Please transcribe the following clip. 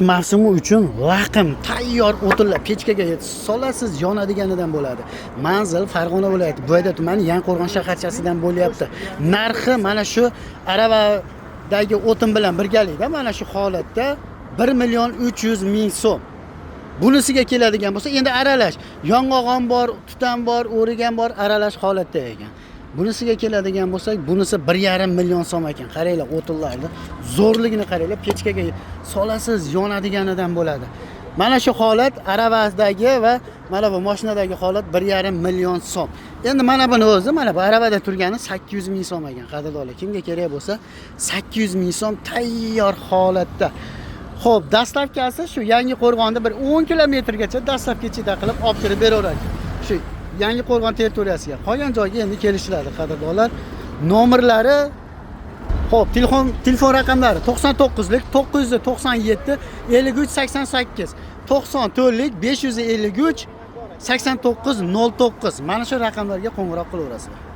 Mavsumi uchun laqim tayyor o'tinlar pechkaga solasiz, yonadiganidan bo'ladi. Manzil Farg'ona viloyati Bo'yda tumani Yangiqo'rg'on shaharchasidan bo'lyapti. Narxi mana shu aravadagi o'tin bilan birgalikda mana shu holatda 1.300.000 so'm. Bunisiga keladigan bo'lsa, endi aralash, yong'og'on bor, tutan bor, o'rigan bor, aralash holatda ekan. Bunisiga keladigan bo'lsak, bunisi 1.5 million so'm ekan. Qaranglar, o'tinlarni zo'rligini qaranglar, pechkaga solasiz, yonadiganidan bo'ladi. Mana shu holat aravadagi va mana bu mashinadagi holat 1.5 million so'm. Endi mana buni o'zi, mana bu aravada turgani 800.000 so'm ekan. Qadrdonlar, kimga kerak bo'lsa, 800.000 so'm tayyor holatda. Xo'p, dastlabkasi shu Yangiqo'rg'onda bir 10 kilometrgacha dastlabki chida qilib olib kirib beraveradi. Shu Yangiqo'rg'on territoriyasiga. Qolgan joyga endi kelishiladi, qadrdonlar. Nomerlari, xo'p, telefon raqamlari 99lik 997 53 88, 94lik 553 8909. Mana shu raqamlarga qo'ng'iroq qilaverasizlar.